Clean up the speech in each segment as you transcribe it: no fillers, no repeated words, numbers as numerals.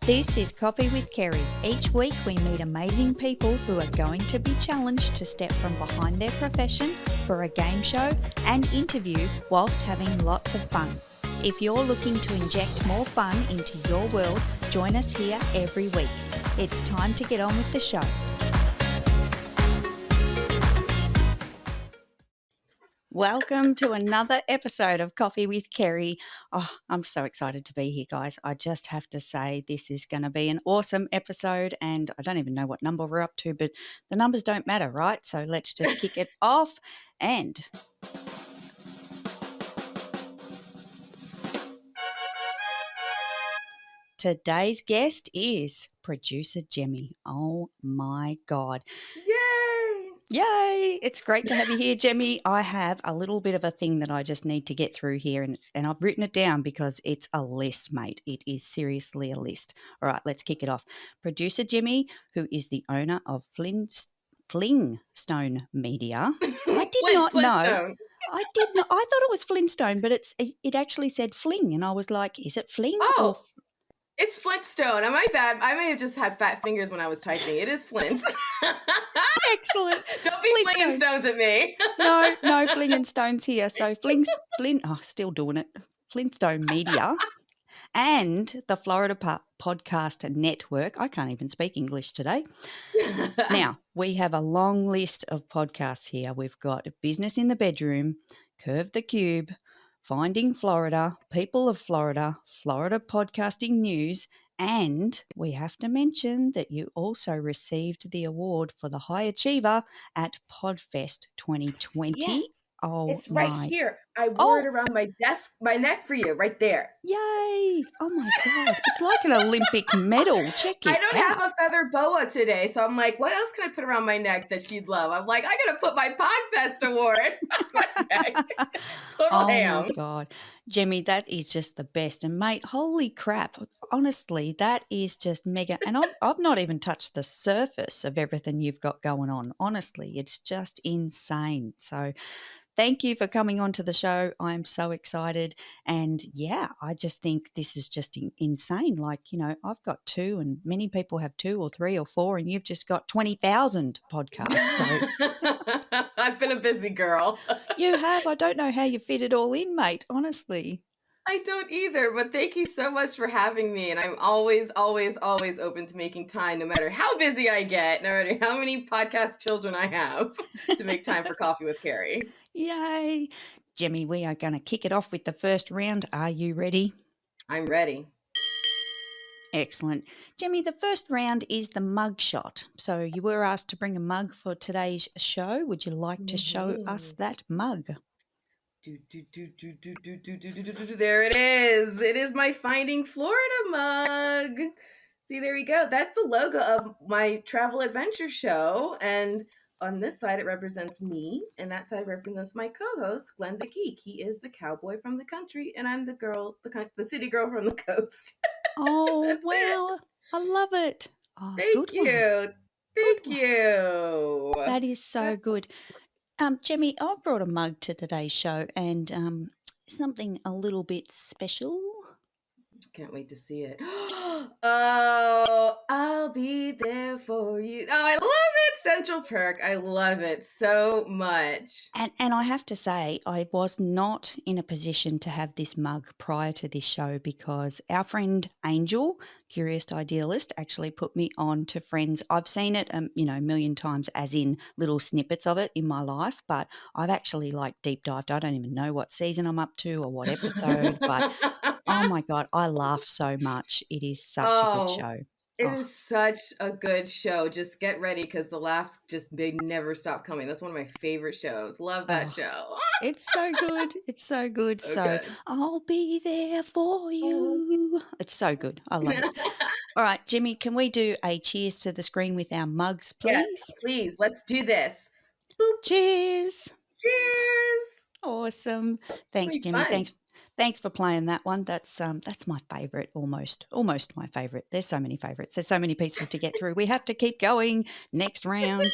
This is Coffee with Kerry. Each week we meet amazing people who are going to be challenged to step from behind their profession for a game show and interview whilst having lots of fun. If you're looking to inject more fun into your world, join us here every week. It's time to get on with the show. Welcome to another episode of Coffee with Kerry. Oh, I'm so excited to be here, guys. I just have to say this is going to be an awesome episode, and I don't even know what number we're up to, but the numbers don't matter, right? So let's just kick it off. And today's guest is producer Jemmy. Oh my God. Yay! It's great to have you here, Jemmy. I have a little bit of a thing that I just need to get through here, and I've written it down because it's a list, mate. It is seriously a list. All right, let's kick it off. Producer Jemmy, who is the owner of Flint Stone Media. I did not know. I did not. I thought it was Flintstone, but it actually said Fling, and I was like, is it Fling or? It's Flint Stone. Am I bad? I may have just had fat fingers when I was typing. It is Flint. Excellent. Don't be flinging stones at me. No flinging stones here. So Flint, still doing it. Flintstone Media and the Florida Podcast Network. I can't even speak English today. Now, we have a long list of podcasts here. We've got Business in the Bedroom, Curve the Cube, Finding Florida, People of Florida, Florida Podcasting News, and we have to mention that you also received the award for the High Achiever at Podfest 2020. Yeah, oh, it's right here. I wore it around my neck for you, right there. Yay! Oh my God, it's like an Olympic medal. Check it out. I don't have a feather boa today, so I'm like, what else can I put around my neck that she'd love? I'm like, I gotta put my Podfest award on my neck. Total ham. Oh my God, Jemmy, that is just the best. And mate, holy crap! Honestly, that is just mega. And I've not even touched the surface of everything you've got going on. Honestly, it's just insane. So thank you for coming on to the show. I'm so excited. And yeah, I just think this is just insane. Like, I've got 2 and many people have 2 or 3 or 4 and you've just got 20,000 podcasts. So I've been a busy girl. You have. I don't know how you fit it all in, mate, honestly. I don't either, but thank you so much for having me. And I'm always, always, always open to making time, no matter how busy I get, no matter how many podcast children I have, to make time for Coffee with Kerry. Yay. Jemmy, we are going to kick it off with the first round. Are you ready? I'm ready. Excellent. Jemmy, the first round is the mug shot. So you were asked to bring a mug for today's show. Would you like to show us that mug? There it is. It is my Finding Florida mug. See, there we go. That's the logo of my travel adventure show. And on this side, it represents me. And that side represents my co-host, Glenn the Geek. He is the cowboy from the country. And I'm the girl, the city girl from the coast. Oh, wow. I love it. Oh, Thank you. Thank you. That is so good. Jemmy, I've brought a mug to today's show and something a little bit special. Can't wait to see it. Oh, I'll be there for you. Oh, I love it. Central Perk. I love it so much. And I have to say, I was not in a position to have this mug prior to this show because our friend Angel, Curious Idealist, actually put me on to Friends. I've seen it, a million times, as in little snippets of it in my life, but I've actually deep dived. I don't even know what season I'm up to or what episode, but oh my God, I laugh so much. It is such a good show. It is such a good show. Just get ready because the laughs they never stop coming. That's one of my favorite shows. Love that show. It's so good. It's so good. So good. I'll be there for you. It's so good. I love it. All right, Jimmy, can we do a cheers to the screen with our mugs, please? Yes, please. Let's do this. Boop. Cheers. Cheers. Awesome. Thanks, Jimmy. Fun. Thanks for playing that one. That's my favourite, almost my favourite. There's so many favourites. There's so many pieces to get through. We have to keep going. Next round.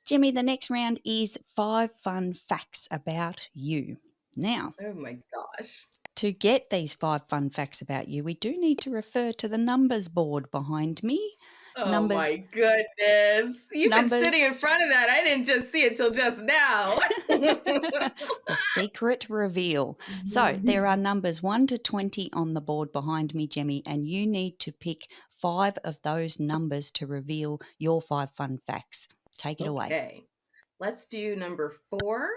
Jimmy, the next round is 5 fun facts about you. Now. Oh my gosh. to get these 5 fun facts about you, we do need to refer to the numbers board behind me. Oh my goodness. You've been sitting in front of that. I didn't just see it till just now. The secret reveal. So there are numbers 1 to 20 on the board behind me, Jemmy, and you need to pick 5 of those numbers to reveal your 5 fun facts. Take it away. Okay. Let's do number 4.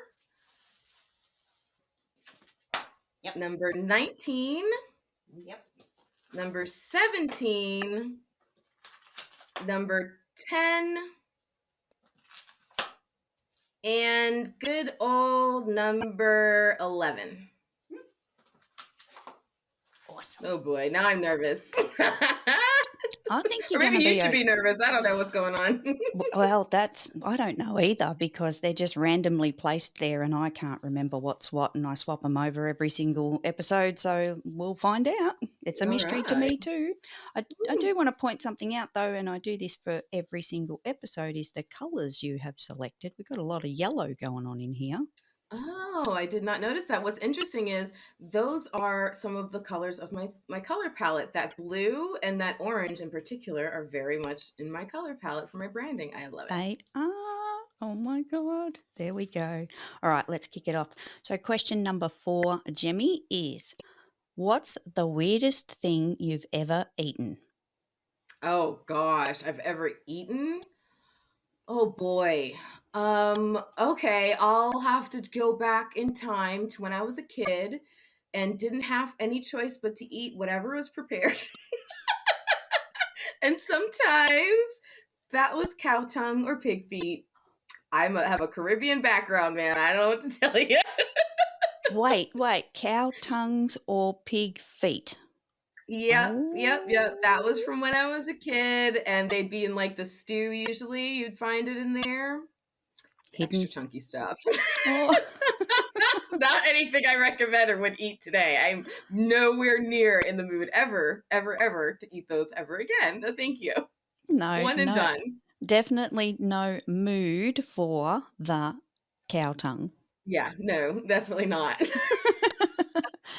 Yep. Number 19. Yep. Number 17. Number 10. And good old number 11. Awesome. Oh boy, now I'm nervous. I think you're or maybe you be should be nervous. I don't know what's going on. Well, I don't know either, because they're just randomly placed there and I can't remember what's what, and I swap them over every single episode, so we'll find out. It's a mystery to me too. I do want to point something out though, and I do this for every single episode, is the colours you have selected. We've got a lot of yellow going on in here. Oh, I did not notice that. What's interesting is those are some of the colors of my color palette. That blue and that orange in particular are very much in my color palette for my branding. I love it. They are. Oh my God. There we go. All right, let's kick it off. So question number 4, Jemmy, is what's the weirdest thing you've ever eaten? Oh gosh, I've ever eaten? Oh boy. Okay, I'll have to go back in time to when I was a kid and didn't have any choice but to eat whatever was prepared. And sometimes that was cow tongue or pig feet. I have a Caribbean background, man. I don't know what to tell you. Wait, cow tongues or pig feet? Yep. That was from when I was a kid, and they'd be in like the stew usually. You'd find it in there. Hidden. Extra chunky stuff. Oh. That's not anything I recommend or would eat today. I'm nowhere near in the mood ever to eat those ever again. No, thank you. No. One and done. Definitely no mood for the cow tongue. Yeah, no, definitely not.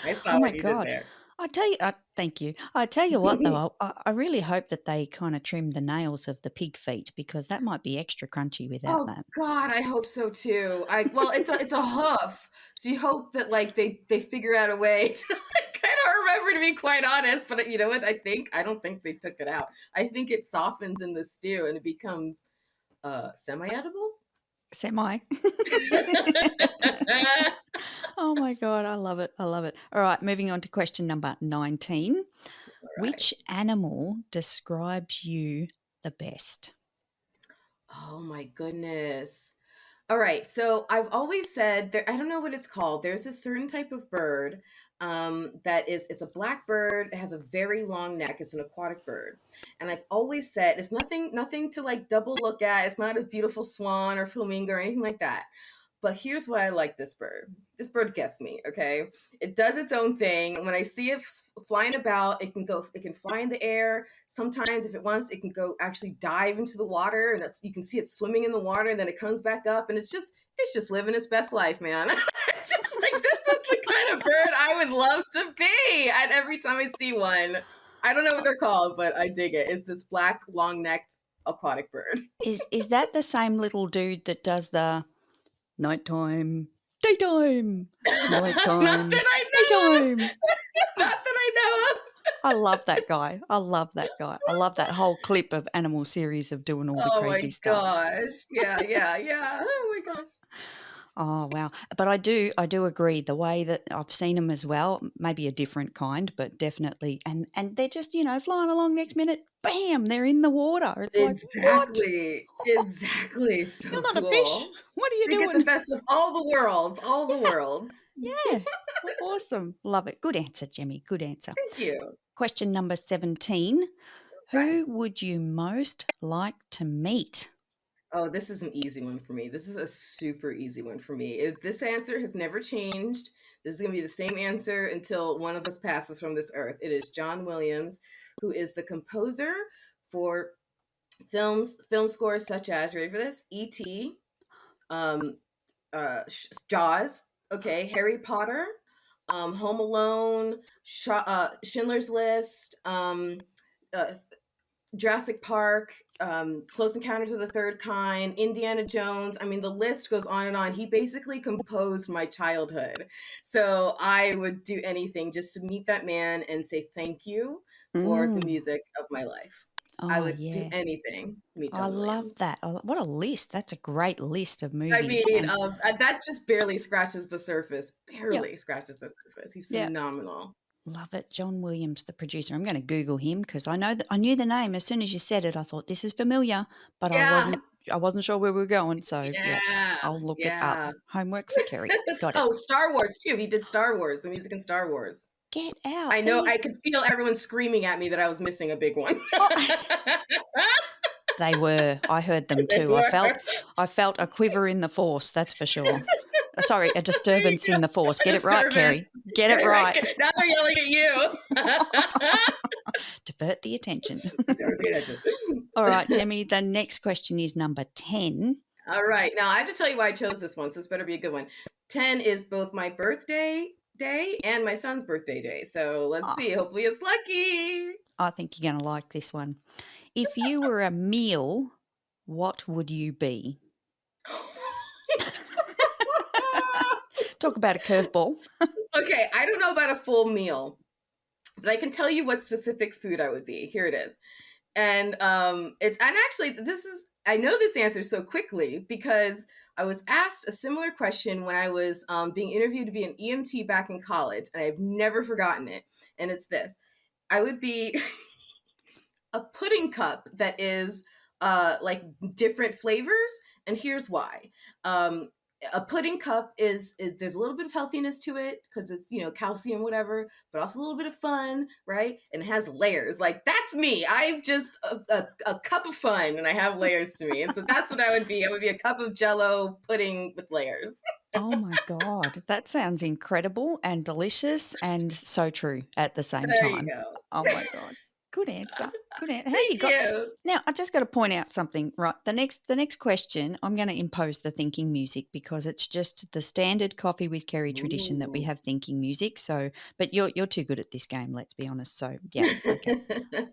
I saw Oh what my you God. did there. I tell you, thank you. I tell you what, though, I really hope that they kind of trim the nails of the pig feet, because that might be extra crunchy without that. God, I hope so too. Well, it's a hoof, so you hope that like they figure out a way to. I don't remember, to be quite honest, but you know what? I don't think they took it out. I think it softens in the stew and it becomes semi-edible. Semi. Oh my God, I love it. All right, moving on to question number 19. Right. Which animal describes you the best? Oh my goodness. All right. So I've always said I don't know what it's called. There's a certain type of bird that it's a black bird. It has a very long neck. It's an aquatic bird. And I've always said it's nothing to like double look at. It's not a beautiful swan or flamingo or anything like that. But here's why I like this bird. This bird gets me, okay? It does its own thing. When I see it flying about, it can fly in the air. Sometimes if it wants, it can go actually dive into the water, and you can see it swimming in the water, and then it comes back up, and it's just living its best life, man. Just like, this is the kind of bird I would love to be. And every time I see one, I don't know what they're called, but I dig it. It's this black, long-necked aquatic bird. Is that the same little dude that does the nighttime, daytime, nighttime, Not that I know. daytime? Not that I know of. I love that guy. I love that whole clip of Animal series of doing all the crazy stuff. Oh my gosh. Yeah. Oh my gosh. Oh wow. But I do agree, the way that I've seen them as well, maybe a different kind, but definitely, and they're just, flying along, next minute, bam, they're in the water. It's exactly. Like, what? Exactly. So You're not cool. a fish. What are you doing? Get the best of all the worlds. All the worlds. Yeah. Awesome. Love it. Good answer, Jemmy. Good answer. Thank you. Question number 17. Who would you most like to meet? Oh, this is an easy one for me. This is a super easy one for me. This answer has never changed. This is going to be the same answer until one of us passes from this earth. It is John Williams, who is the composer for film scores such as, ready for this? E.T., Jaws, okay, Harry Potter, Home Alone, Schindler's List, Jurassic Park, Close Encounters of the Third Kind, Indiana Jones. I mean, the list goes on and on. He basically composed my childhood. So I would do anything just to meet that man and say thank you for the music of my life. I Oh, would do yeah. anything to meet I John love Williams. that. What a list. That's a great list of I movies. mean, And that just barely scratches the surface. yeah, Barely scratches the surface. He's yeah. phenomenal. Love it. John Williams, the producer. I'm going to Google him because I know that I knew the name as soon as you said it. I thought this is familiar, but I Yeah, wasn't sure where we were going. So yeah, yeah, I'll look it up. yeah. Homework for Kerry. Got it. Oh, Star Wars too. He did Star Wars, the music in Star Wars. Get out. I know. I could feel everyone screaming at me that I was missing a big one. Oh, they were. I heard them They too. were. I felt a quiver in the force. That's for sure. Sorry, a disturbance in the force. Get it right, Disturbance. Kerry. Get it right. Now they're yelling at you. Divert the attention. Divert the attention. All right, Jemmy, the next question is number 10. All right. Now I have to tell you why I chose this one, so this better be a good one. 10 is both my birthday day and my son's birthday day. So let's see. Hopefully it's lucky. I think you're going to like this one. If you were a meal, what would you be? Talk about a curveball. Okay, I don't know about a full meal, but I can tell you what specific food I would be. Here it is. And actually I know this answer so quickly because I was asked a similar question when I was being interviewed to be an EMT back in college, and I've never forgotten it. And it's this. I would be a pudding cup that is like different flavors, and here's why. A pudding cup is there's a little bit of healthiness to it because it's, you know, calcium, whatever, but also a little bit of fun, right? And it has layers. Like, that's me. I'm just a cup of fun, and I have layers to me. And so that's what I would be. I would be a cup of Jell-O pudding with layers. Oh my God. That sounds incredible and delicious and so true at the same There time. you go. Oh my God. Good answer. Good answer. Hey, Thank you. Now, I just got to point out something, right? The next question, I'm going to impose the thinking music because it's just the standard Coffee with Kerry tradition that we Ooh. have thinking music. So, but you're too good at this game, let's be honest. So, yeah, okay.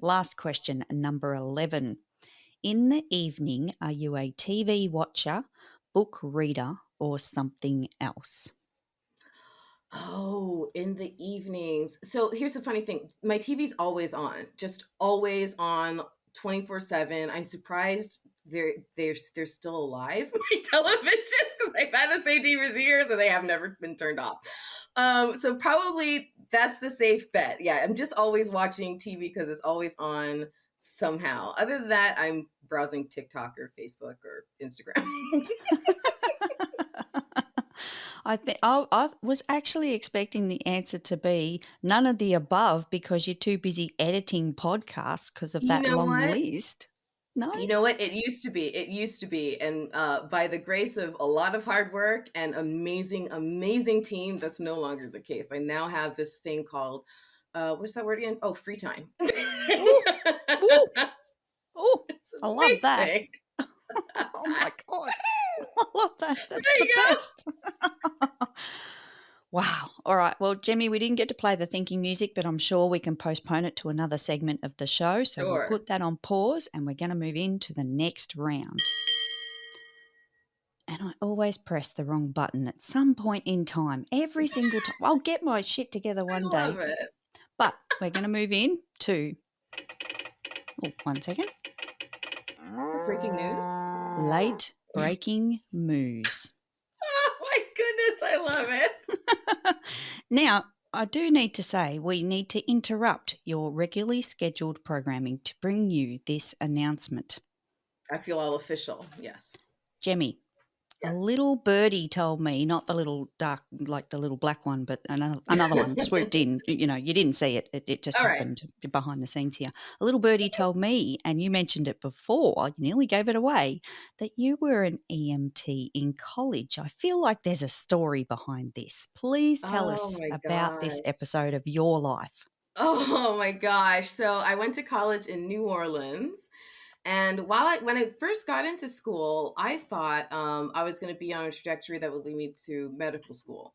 Last question, number 11. In the evening, are you a TV watcher, book reader, or something else? Oh, in the evenings. So here's the funny thing. My TV's always on, just always on 24/7. I'm surprised they're still alive, my televisions, because I've had the same TV for years and they have never been turned off. So probably that's the safe bet. Yeah, I'm just always watching TV because it's always on somehow. Other than that, I'm browsing TikTok or Facebook or Instagram. I think I was actually expecting the answer to be none of the above because you're too busy editing podcasts because of You that know long what? list. No? You know what? It used to be. It used to be. And by the grace of a lot of hard work and amazing, amazing team, that's no longer the case. I now have this thing called, what's that word again? Oh, free time. Ooh, ooh, ooh, It's I love that. amazing. Oh my God. I love that. That's There the you go. best. Wow. All right. Well, Jemmy, we didn't get to play the thinking music, but I'm sure we can postpone it to another segment of the show. So we'll Sure. put that on pause and we're going to move into the next round. And I always press the wrong button at some point in time, every single time. I'll get my shit together one I day. love it. But we're going to move in to, oh, 1 second, Breaking news. late breaking news. Oh my goodness, I love it. Now, I do need to say we need to interrupt your regularly scheduled programming to bring you this announcement. I feel all official. Yes. Jemmy, Yes. a little birdie told me, not the little dark, like the little black one, but another one swooped in. You know, you didn't see it. It just All right. happened behind the scenes here. A little birdie told me, and you mentioned it before, you nearly gave it away, that you were an EMT in college. I feel like there's a story behind this. Please tell us my about this gosh. episode of your life. Oh my gosh. So I went to college in New Orleans. And when I first got into school, I thought I was going to be on a trajectory that would lead me to medical school.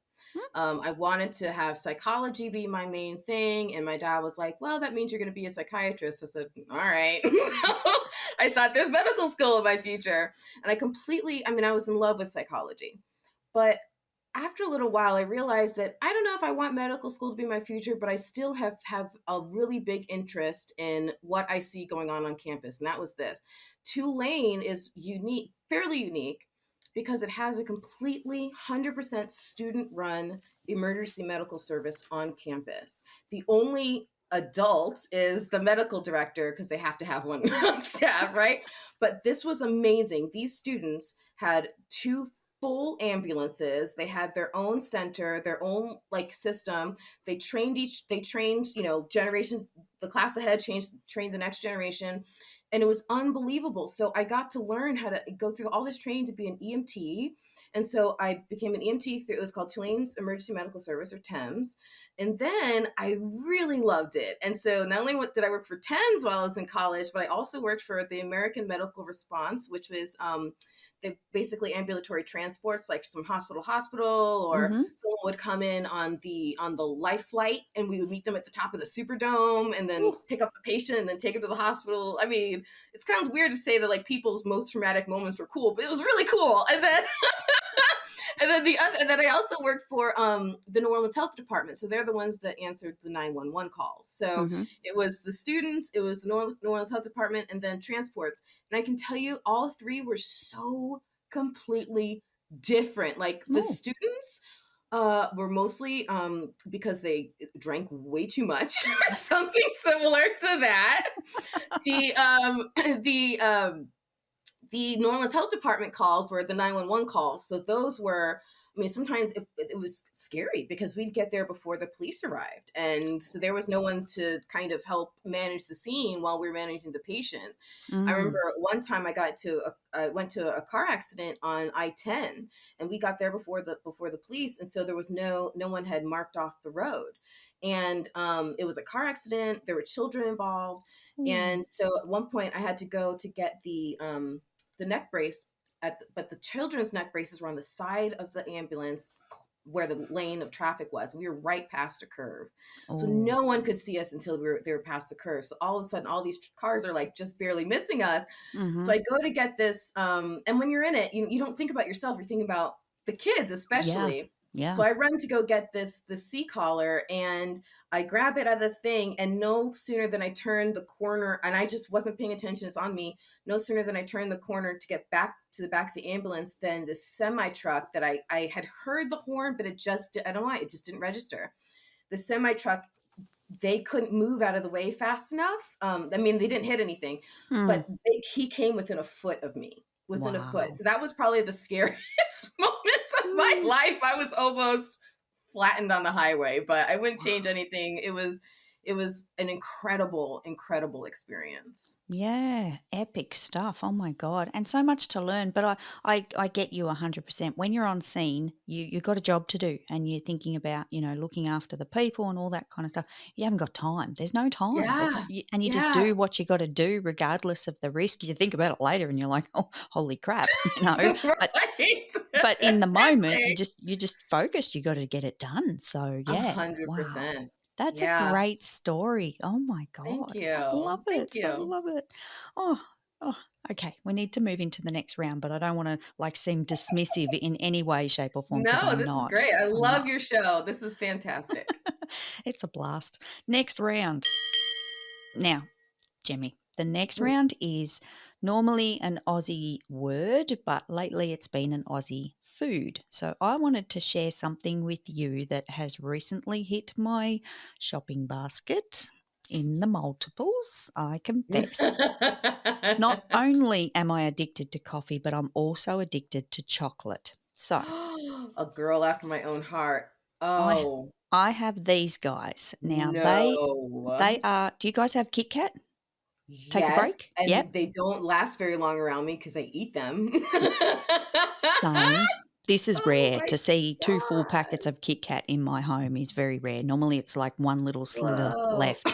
Mm. I wanted to have psychology be my main thing. And my dad was like, well, that means you're going to be a psychiatrist. I said, all right. So I thought there's medical school in my future. And I was in love with psychology. But after a little while, I realized that I don't know if I want medical school to be my future, but I still have a really big interest in what I see going on campus. And that was this. Tulane is unique, fairly unique, because it has a completely 100% student run emergency medical service on campus. The only adult is the medical director because they have to have one on staff, right? But this was amazing. These students had 2 full ambulances. They had their own center, their own system. They trained, generations. The class ahead trained the next generation. And it was unbelievable. So I got to learn how to go through all this training to be an EMT. And so I became an EMT it was called Tulane's Emergency Medical Service, or TEMS. And then I really loved it. And so not only did I work for TEMS while I was in college, but I also worked for the American Medical Response, which was the basically ambulatory transports, like from hospital to hospital, or someone would come in on the life flight, and we would meet them at the top of the Superdome, and then pick up the patient and then take them to the hospital. I mean, it sounds weird to say that people's most traumatic moments were cool, but it was really cool. And then and then I also worked for the New Orleans Health Department. So they're the ones that answered the 911 calls. So it was the students, it was the New Orleans Health Department, and then transports. And I can tell you, all 3 were so completely different. The students were mostly because they drank way too much, something similar to that. The New Orleans Health Department calls were the 911 calls. So those were, sometimes it was scary because we'd get there before the police arrived. And so there was no one to kind of help manage the scene while we were managing the patient. I remember one time I went to a car accident on I-10, and we got there before the police. And so there was no one had marked off the road. And it was a car accident. There were children involved. And so at one point I had to go to get the neck brace, but the children's neck braces were on the side of the ambulance where the lane of traffic was. We were right past a curve. So no one could see us until they were past the curve. So all of a sudden, all these cars are just barely missing us. So I go to get this. And when you're in it, you don't think about yourself. You're thinking about the kids, especially. Yeah. So I run to go get the C-collar, and I grab it out of the thing, and no sooner than I turn the corner, and I just wasn't paying attention, it's on me, no sooner than I turned the corner to get back to the back of the ambulance, then the semi-truck that I had heard the horn, but it just didn't register. The semi-truck, they couldn't move out of the way fast enough. They didn't hit anything, but he came within a foot of me. Within a foot. So that was probably the scariest moment of my life. I was almost flattened on the highway, but I wouldn't change anything. It was an incredible experience. Yeah, epic stuff. Oh my God. And so much to learn. But I get you 100%. When you're on scene, you've got a job to do, and you're thinking about, looking after the people and all that kind of stuff. You haven't got time. There's no time. And you just do what you got to do regardless of the risk. You think about it later and you're like, oh, holy crap, Right. But in the moment, you just focused. You got to get it done. So yeah. 100%. Wow. That's a great story. Oh my God. Thank you. I love it. Thank you. I love it. Oh, okay. We need to move into the next round, but I don't want to seem dismissive in any way, shape, or form. No, this is great. I love not. your show. This is fantastic. It's a blast. Next round. Now, Jemmy, the next round is normally an Aussie word, but lately it's been an Aussie food. So I wanted to share something with you that has recently hit my shopping basket in the multiples, I confess. Not only am I addicted to coffee, but I'm also addicted to chocolate. So a girl after my own heart. Oh, I have these guys. Now no. they are, do you guys have Kit Kat? Take a break? And they don't last very long around me because I eat them. Same. This is Oh rare. my To see 2 full god. packets of Kit Kat in my home is very rare. Normally, it's like one little slither Whoa. left.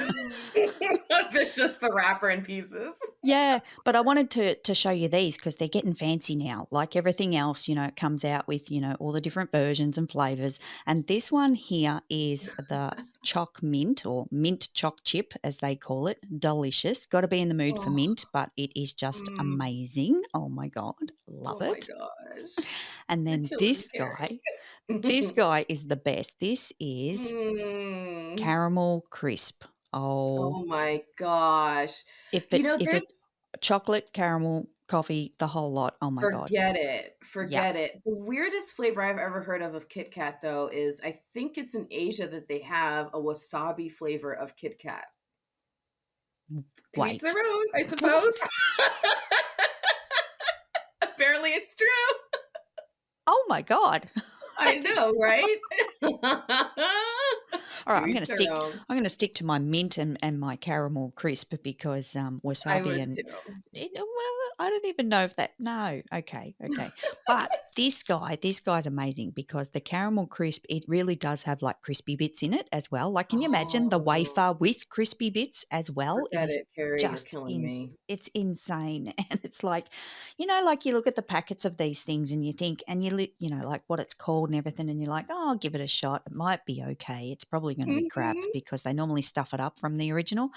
There's just the wrapper in pieces. Yeah, but I wanted to show you these because they're getting fancy now. Like everything else, it comes out with, all the different versions and flavors. And this one here is the Choc Mint or mint choc chip, as they call it. Delicious. Got to be in the mood for Oh, mint, but it is just mm, amazing. Oh my God. oh Love my it. gosh. And You're then killing me, this guy, this Carrie. guy is the best. This is Mm. caramel crisp. Oh, Oh my gosh. if it There's chocolate, caramel, coffee, the whole lot. Oh my God. forget it. Yeah. Forget it. The weirdest flavor I've ever heard of Kit Kat, though, is I think it's in Asia that they have a wasabi flavor of Kit Kat. To each their Wait. own, I suppose. What? Apparently, it's true. Oh my God. I know, right? All right, To each their own. I'm gonna stick to my mint and my caramel crisp because I wasabi would and too. well, I don't even know if that no. Okay, okay. But this guy's amazing because the caramel crisp, it really does have like crispy bits in it as well. Like, can you imagine the Oh, wafer with crispy bits as well? It forget is it, Carrie. You're just killing me. it's insane. And it's like, like you look at the packets of these things and you think, and like what it's called and everything, and you're like, oh, I'll give it a shot. It might be okay. It's probably going to be crap Mhm. because they normally stuff it up from the original.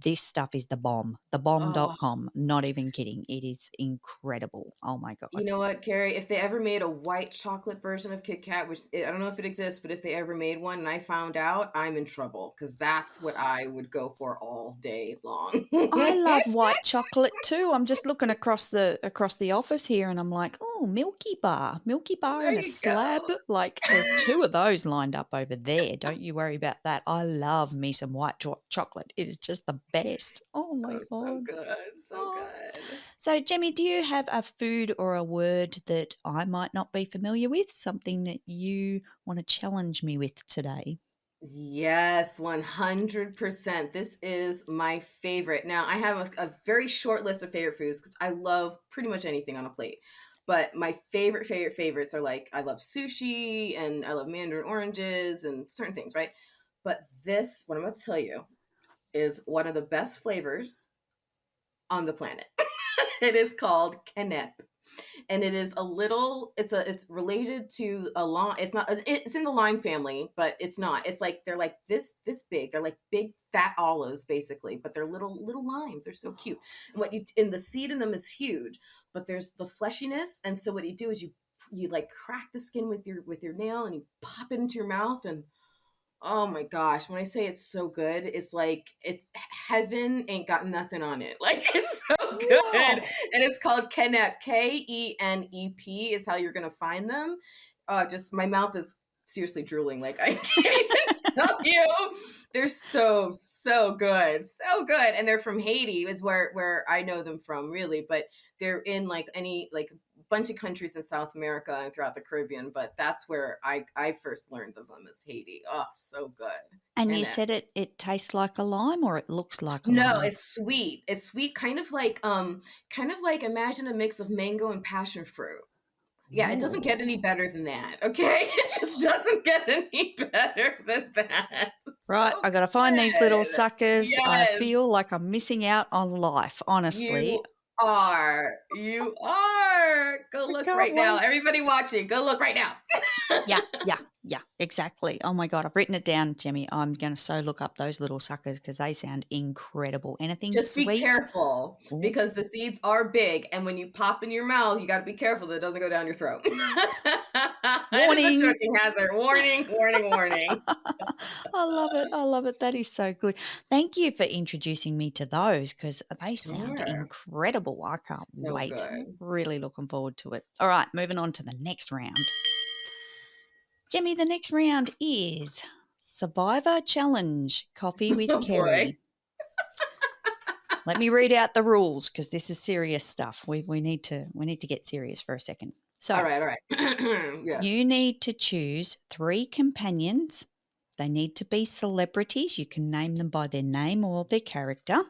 This stuff is the bomb, Oh, thebomb.com. Not even kidding. It is incredible. Oh my you God. know what, Carrie? If they ever made a white chocolate version of Kit Kat, I don't know if it exists, but if they ever made one and I found out, I'm in trouble because that's what I would go for all day long. I love white chocolate too. I'm just looking across the office here and I'm like, oh, Milky Bar There in a you go. slab. Like there's two of those lined up over there. Don't you worry about that. I love me some white chocolate. It is just the best. Oh my Oh, so God. good. So Oh. good. So, Jemmy, do you have a food or a word that I might not be familiar with? Something that you want to challenge me with today? Yes, 100%. This is my favorite. Now, I have a very short list of favorite foods because I love pretty much anything on a plate. But my favorites are like I love sushi and I love mandarin oranges and certain things, right? But this, what I'm about to tell you, is one of the best flavors on the planet. It is called kenep, and it is a little it's related to a lime. It's not, it's in the lime family, but it's not. It's like they're like this big. They're like big fat olives basically, but they're little limes. They're so cute. And what you and the seed in them is huge, but there's the fleshiness. And so what you do is you like crack the skin with your nail and you pop it into your mouth. And oh my gosh, when I say it's so good, it's like it's heaven ain't got nothing on it. Like it's so good. And Whoa. it's called Kenep. Kenep is how you're gonna find them. Just my mouth is seriously drooling. Like I can't even tell you. They're so good. So good. And they're from Haiti, is where I know them from, really. But they're in like any like bunch of countries in South America and throughout the Caribbean, but that's where I first learned of them, is Haiti. Oh, so good. And you Kenep. said it tastes like a lime or it looks like a No, lime? it's sweet. It's sweet, kind of like imagine a mix of mango and passion fruit. Yeah, it doesn't get Ooh. any better than that. Okay, it just doesn't get any better than that. It's Right, so I got to find these little good. suckers. I Yes. feel like I'm missing out on life, honestly. You are. You are. Go I look can't right now. wait. Everybody watching, go look right now. Yeah, exactly. Oh my God, I've written it down, Jemmy. I'm going to so look up those little suckers because they sound incredible. Anything Just be sweet? careful Ooh. because the seeds are big, and when you pop in your mouth, you got to be careful that it doesn't go down your throat. It is a Warning. choking hazard. Warning, warning, warning. I love it. I love it. That is so good. Thank you for introducing me to those because they sound Sure. incredible. I can't So wait. good. Really looking forward to it. All right, moving on to the next round. Jemmy, the next round is Survivor Challenge Coffee with Oh boy. Kerry. Let me read out the rules because this is serious stuff. We need to get serious for a second. All So, right, all right. Yes. you need to choose 3 companions. They need to be celebrities. You can name them by their name or their character.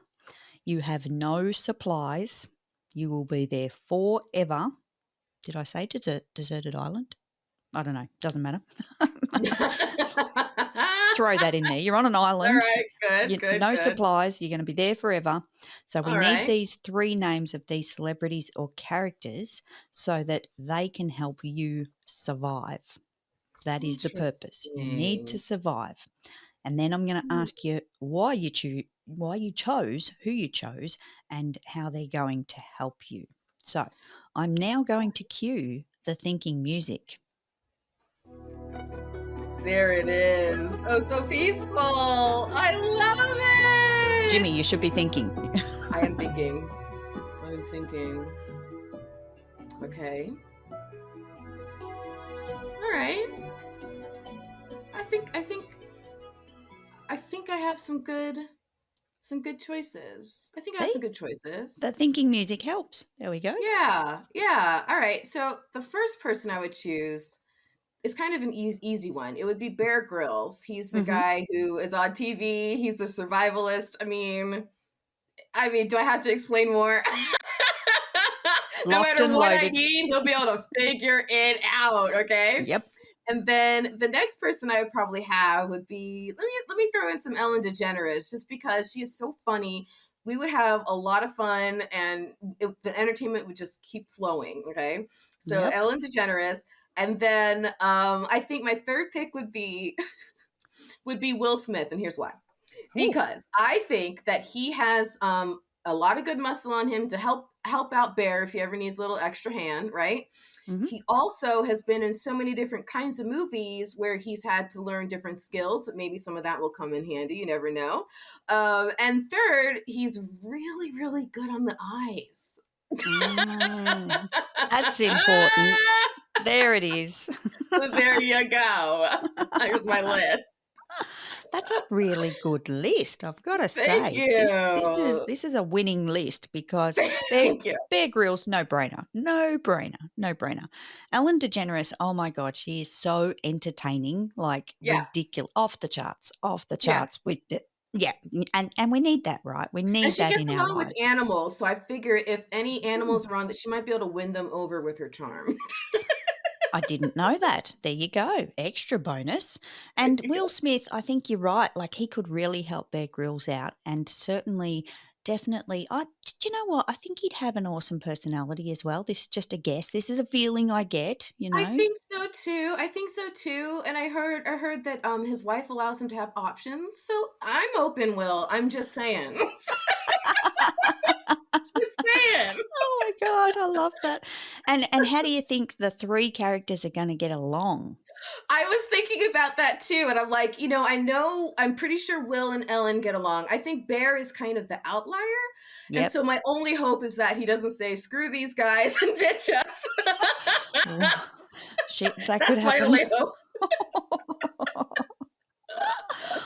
You have no supplies. You will be there forever. Did I say deserted island? I don't know. Doesn't matter. Throw that in there. You're on an island. All right, good. No supplies. You're going to be there forever. So we All need right. these 3 names of these celebrities or characters so that they can help you survive. That is the purpose. You need to survive. And then I'm going to ask you why you chose, who you chose, and how they're going to help you. So I'm now going to cue the thinking music. There it is. Oh, so peaceful. I love it. Jimmy, you should be thinking. I am thinking. Okay. All right. I think I have some good choices. I have some good choices. The thinking music helps. There we go. Yeah. All right. So the first person I would choose is kind of an easy one. It would be Bear Grylls. He's the guy who is on TV. He's a survivalist. I mean, do I have to explain more? No matter what I need, he'll be able to figure it out. Okay. Yep. And then the next person I would probably have would be, let me throw in some Ellen DeGeneres, just because she is so funny. We would have a lot of fun, and the entertainment would just keep flowing. Okay. So Ellen DeGeneres. And then I think my third pick would be Will Smith. And here's why. Because I think that he has a lot of good muscle on him to help out Bear if he ever needs a little extra hand, right? He also has been in so many different kinds of movies where he's had to learn different skills. Maybe some of that will come in handy. You never know. And third, he's really, really good on the eyes. That's important. There it is. So there you go. Here's my list. That's a really good list, I've got to say. Thank you. This is a winning list because Bear Grylls, no brainer. Ellen DeGeneres, oh my God, she is so entertaining, like ridiculous, off the charts with the. Yeah, and we need that, right? We need that in our lives. And she gets along with animals, so I figure if any animals are on that, she might be able to win them over with her charm. I didn't know that. There you go. Extra bonus. And Will Smith, I think you're right. Like, he could really help Bear Grylls out, and definitely. Do you know what? I think he'd have an awesome personality as well. This is just a guess. This is a feeling I get, you know. I think so too. And I heard that his wife allows him to have options. So I'm open, Will. I'm just saying. Just saying. Oh my God, I love that. And how do you think the 3 characters are going to get along? I was thinking about that too, and I'm like, I'm pretty sure Will and Ellen get along. I think Bear is kind of the outlier, and so my only hope is that he doesn't say "screw these guys" and ditch us. That could happen. My only hope.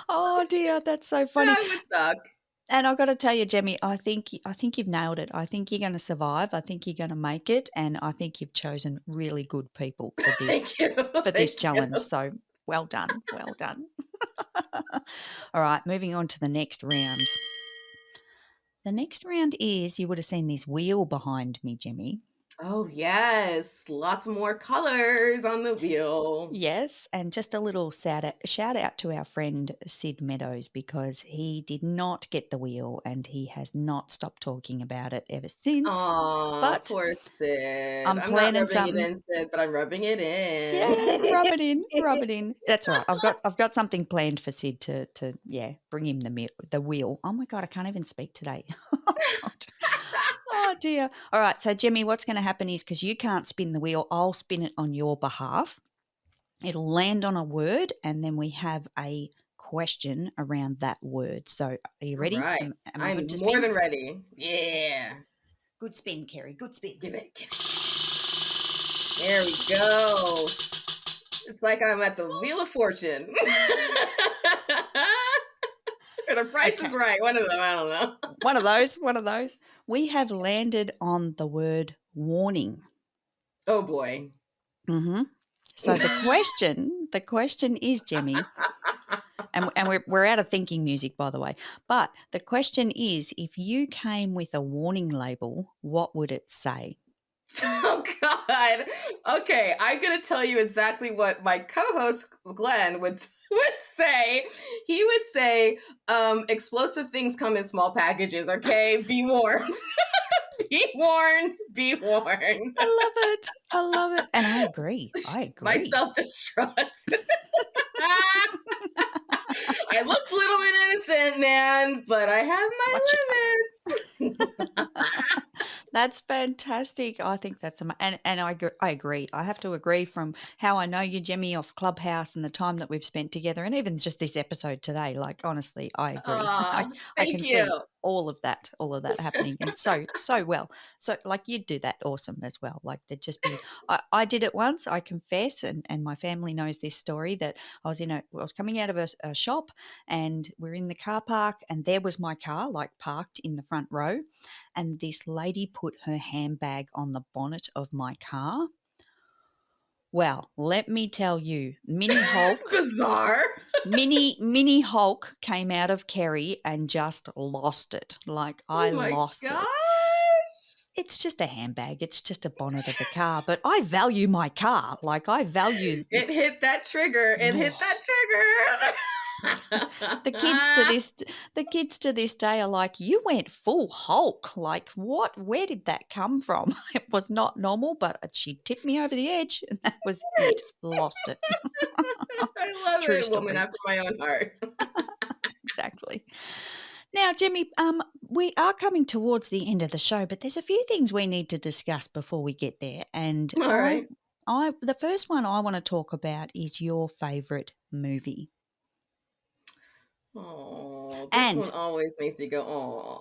Oh dear, that's so funny. That would suck. And I've got to tell you, Jemmy, I think you've nailed it. I think you're going to survive. I think you're going to make it, and I think you've chosen really good people for this this challenge. So well done. All right, moving on to the next round. The next round is, you would have seen this wheel behind me, Jemmy. Oh, yes. Lots more colors on the wheel. Yes, and just a little shout out to our friend Sid Meadows, because he did not get the wheel and he has not stopped talking about it ever since. Oh, but poor Sid. I'm planning not rubbing it in, Sid, but I'm rubbing it in. Yeah, rub it in. That's all right. I've got something planned for Sid to bring him the wheel. Oh my God, I can't even speak today. Oh dear. All right, so Jemmy, what's going to happen is, because you can't spin the wheel, I'll spin it on your behalf. It'll land on a word, and then we have a question around that word. So are you ready? All right. I'm more than ready. Yeah. Good spin, Kerry. Good spin. Give it. There we go. It's like I'm at the Wheel of Fortune. Or The Price is Right. One of them. I don't know. One of those. We have landed on the word warning. Oh boy. Mm-hmm. So the question is, Jemmy, and we're out of thinking music, by the way, but the question is, if you came with a warning label, what would it say? Oh God. Okay, I'm gonna tell you exactly what my co-host Glenn would say. He would say, explosive things come in small packages, okay? Be warned. Be warned. Be warned. I love it. I love it. And I agree. I My agree. self-destruct. I look a little bit innocent, man, but I have Watch my limits. That's fantastic. I think that's and I agree. I have to agree from how I know you, Jemmy, off Clubhouse and the time that we've spent together, and even just this episode today. Like honestly, I agree. Aw, I thank can you. see all of that happening, and so well. So like you'd do that awesome as well. Like there'd just be. I did it once. I confess, and my family knows this story that I was coming out of a shop, and we're in the car park, and there was my car like parked in the front row, and this lady put her handbag on the bonnet of my car. Well, let me tell you, It's bizarre. Mini Hulk came out of Kerry and just lost it. Like I Oh my lost gosh. it. It's just a handbag. It's just a bonnet of a car, but I value my car. Like I value It hit that trigger. It hit that trigger. the kids to this day are like, you went full Hulk. Like what? Where did that come from? It was not normal, but she tipped me over the edge, and that was it. Lost it. I love True it. Woman story. after my own heart. Exactly. Now, Jimmy, we are coming towards the end of the show, but there's a few things we need to discuss before we get there. And All right. the first one I want to talk about is your favorite movie. Oh, this And one always makes me go,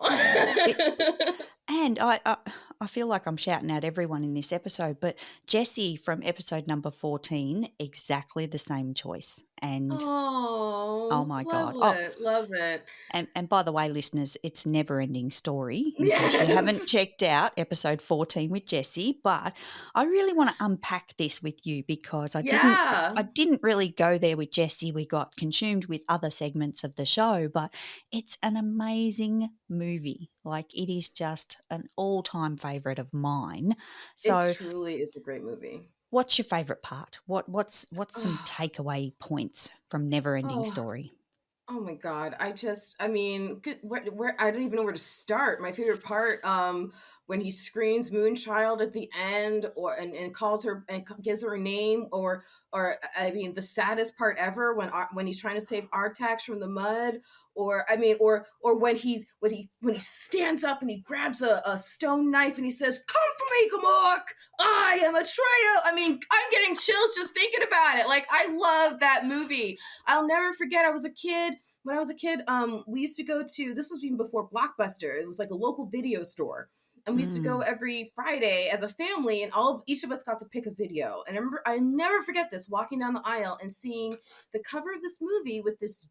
it, oh. and I feel like I'm shouting out everyone in this episode, but Jessie from episode number 14, exactly the same choice. And oh Oh, my love God. Oh, it. Love it. and by the way, listeners, it's Never Ending Story, in case you haven't Yes. checked out episode 14 with Jessie. But I really want to unpack this with you because I Yeah. didn't really go there with Jessie. We got consumed with other segments of the show, but it's an amazing movie. Like it is just an all-time favorite of mine. It So truly is a great movie. what's your favorite part? What's some Oh, takeaway points from Never Ending oh, Story? oh my God. I mean, where I don't even know where to start. My favorite part, when he screams Moonchild at the end and calls her and gives her a name, or I mean, the saddest part ever when he's trying to save Artax from the mud, or I mean, or when he stands up and he grabs a stone knife and he says, "Come for me, Gamork! I am Atreyu." I mean, I'm getting chills just thinking about it. Like, I love that movie. I'll never forget. When I was a kid, we used to go to, this was even before Blockbuster. It was like a local video store. And we used to go Mm. every Friday as a family, and each of us got to pick a video. And I never forget this, walking down the aisle and seeing the cover of this movie with this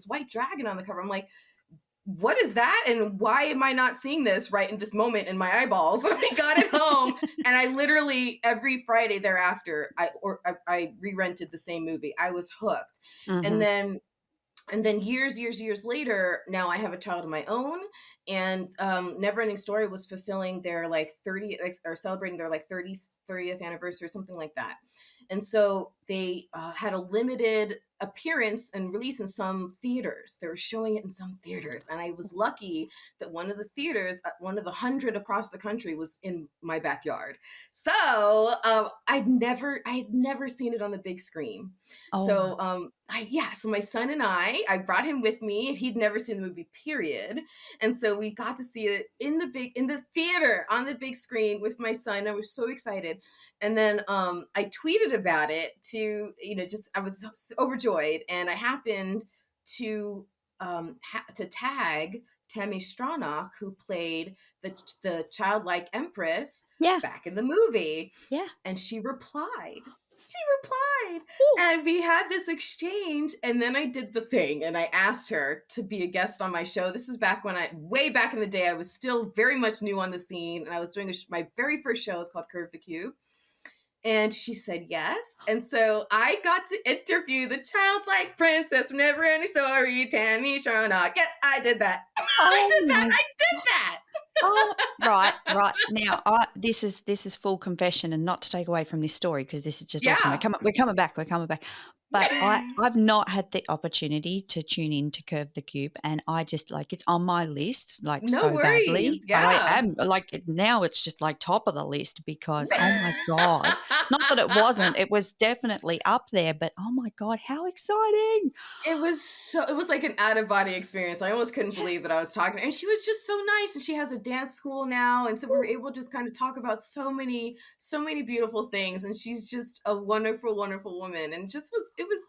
white dragon on the cover. I'm like, what is that? And why am I not seeing this right in this moment in my eyeballs? I got it home, and I literally every Friday thereafter, I re-rented the same movie. I was hooked. Mm-hmm. And then years later, now I have a child of my own, and Neverending Story was fulfilling their like 30 or celebrating their like 30th anniversary or something like that. And so they had a limited appearance and release in some theaters. They were showing it in some theaters, and I was lucky that one of the theaters, one of the 100 across the country, was in my backyard. So I had never seen it on the big screen. Oh, So so my son and I brought him with me. He'd never seen the movie, period. And so we got to see it in the theater on the big screen with my son. I was so excited. And then I tweeted about it to, I was so overjoyed. And I happened to to tag Tammy Stronach, who played the childlike empress yeah, back in the movie. yeah. And she replied, Ooh. and we had this exchange. And then I did the thing, and I asked her to be a guest on my show. This is way back in the day. I was still very much new on the scene, and I was doing my very first show. It's called Curve the Cube. And she said yes. And so I got to interview the childlike princess from Neverending Story, Tammy Stronach. Yeah, I did that. Oh I did that. Oh, right. Now, this is full confession, and not to take away from this story because this is just awesome. Yeah. We're coming back. But I've not had the opportunity to tune in to Curve the Cube, and I just it's on my list No so badly. worries. I Yeah. am now it's just top of the list because oh my God, not that it wasn't, it was definitely up there, but oh my God, how exciting! It was like an out of body experience. I almost couldn't believe that I was talking to her. And she was just so nice. And she has a dance school now. And so we were able to just kind of talk about so many beautiful things. And she's just a wonderful, wonderful woman. And it was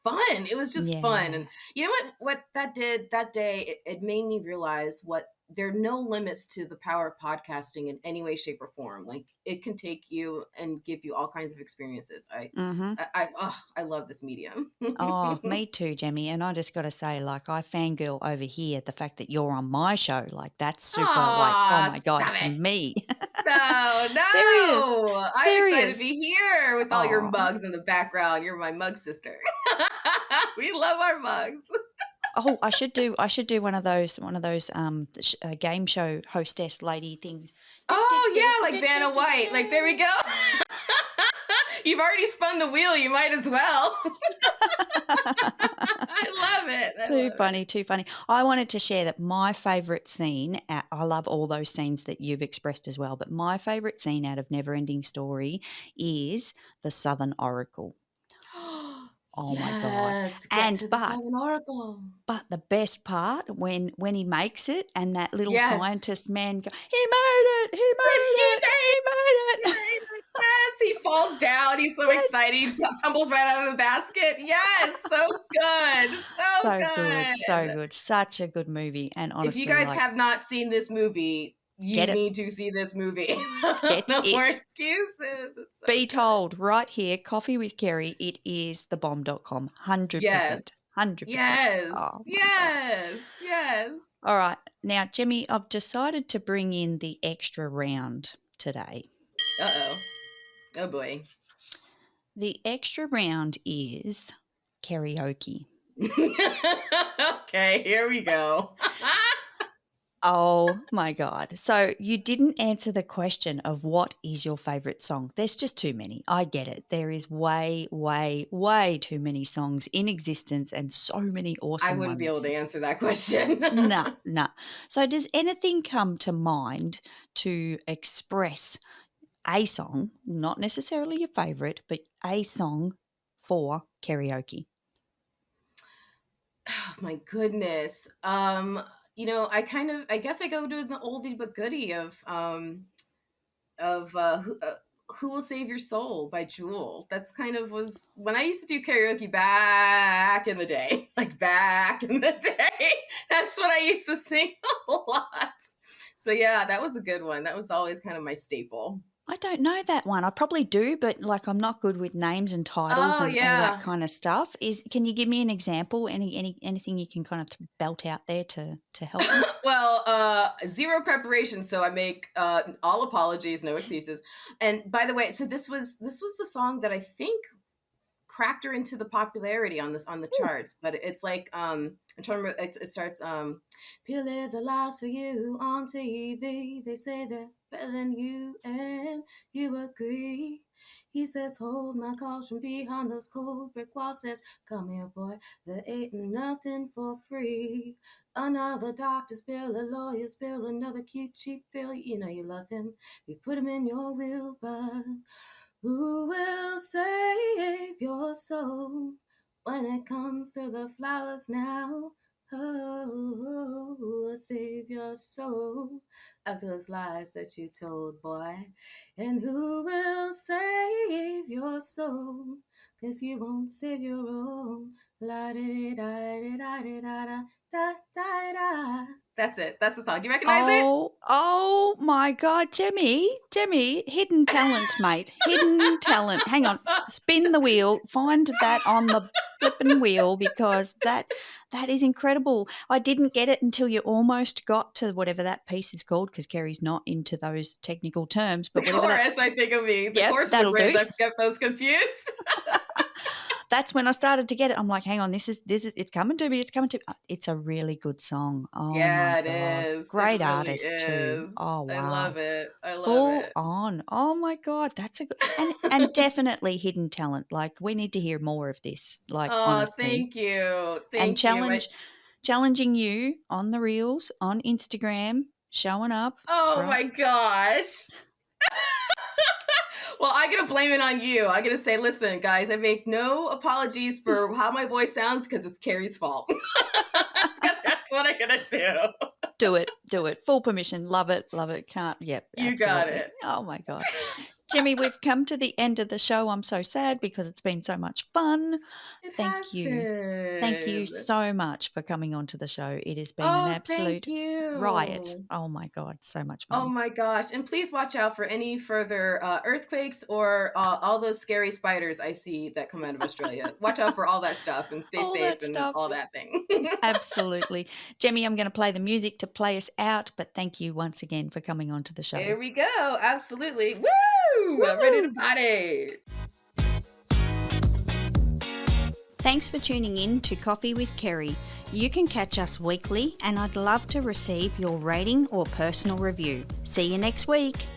fun. It was just fun. Yeah. And you know what that did that day? It made me realize there are no limits to the power of podcasting in any way, shape, or form. Like it can take you and give you all kinds of experiences. Mm-hmm. I love this medium. Oh, me too, Jemmy. And I just got to say, I fangirl over here the fact that you're on my show. That's super, oh Aw, my God, stop to it. me. No, Serious. I'm excited to Serious. be here with all your Oh. mugs in the background. You're my mug sister. We love our mugs. Oh, I should do one of those game show hostess lady things. Oh yeah, like Vanna White. Like there we go. You've already spun the wheel. You might as well. I love it. Too funny. I wanted to share that my favourite scene, I love all those scenes that you've expressed as well, but my favourite scene out of Neverending Story is the Southern Oracle. Oh my God. Yes, get to the Southern Oracle. But the best part when he makes it and that little Yes. scientist man go, he made it, he made it. Yes, he falls down. He's so excited. He tumbles right out of the basket. Yes, so good. So good. Such a good movie. And honestly, if you guys have not seen this movie, you need to see this movie. No more excuses. It's so Be good. told right here, Coffee with Kerry, it is thebomb.com. 100%. Yes. 100%. Yes. Oh, Yes. All right. Now, Jemmy, I've decided to bring in the extra round today. Uh-oh. Oh, boy. The extra round is karaoke. Okay, here we go. Oh my God. So you didn't answer the question of what is your favorite song. There's just too many. I get it. There is way, way, way too many songs in existence and so many awesome ones. I wouldn't be able to answer that question. No. So does anything come to mind to express a song, not necessarily your favorite, but a song for karaoke? Oh my goodness. I guess I go to the oldie but goodie of Who Will Save Your Soul by Jewel. That's kind of was when I used to do karaoke back in the day. Like back in the day. That's what I used to sing a lot. So yeah, that was a good one. That was always kind of my staple. I don't know that one. I probably do, but I'm not good with names and titles and all that kind of stuff. Can you give me an example? Anything you can kind of belt out there to help me? Well, zero preparation, so I make all apologies, no excuses. And by the way, so this was the song that I think cracked her into the popularity on the charts. But it's like I'm trying to remember. It starts people live their lives for you on TV. They say they're better than you, and you agree. He says, hold my caution behind those cold brick walls. Says, come here, boy, there ain't nothing for free. Another doctor's bill, a lawyer's bill, another cute cheap bill. You know you love him. You put him in your will, but who will save your soul when it comes to the flowers now? Oh, who will save your soul after those lies that you told, boy? And who will save your soul if you won't save your own? La da da da da da da da da. That's it. That's the song. Do you recognize it? Oh my God, Jemmy, hidden talent, mate. Hidden talent. Hang on, spin the wheel, find that on the flipping wheel because that is incredible. I didn't get it until you almost got to whatever that piece is called because Kerry's not into those technical terms. But the chorus, I think of me. The chorus and the bridge, I get those confused. That's when I started to get it. I'm like, hang on, this is it's coming to me. It's coming to me. It's a really good song. Oh my Yeah, it God. is. It Great really artist too. is. Oh I love wow. it. I love Full it. on. Oh my God. That's a good and definitely hidden talent. Like we need to hear more of this. Like Oh, honestly. thank you. And Thank you. challenging you on the reels, on Instagram, showing up. That's Oh right. my gosh. Well, I'm going to blame it on you. I'm going to say, listen, guys, I make no apologies for how my voice sounds because it's Kerry's fault. That's what I'm going to do. Do it. Do it. Full permission. Love it. Love it. Can't. Yep. You got Absolutely. it. Oh my God. Jimmy, we've come to the end of the show. I'm so sad because it's been so much fun. It Thank has you. Thank you been. so much for coming onto the show. It has been an Oh, thank absolute riot. you. Oh my God. So much Oh fun. my gosh. And please watch out for any further earthquakes or all those scary spiders I see that come out of Australia. Watch out for all that stuff and stay All safe that and stuff. all that thing. Absolutely. Jemmy, I'm going to play the music to play us out, but thank you once again for coming onto the show. Here we go. Absolutely. Woo! I'm ready to party. Thanks for tuning in to Coffee with Kerry. You can catch us weekly, and I'd love to receive your rating or personal review. See you next week.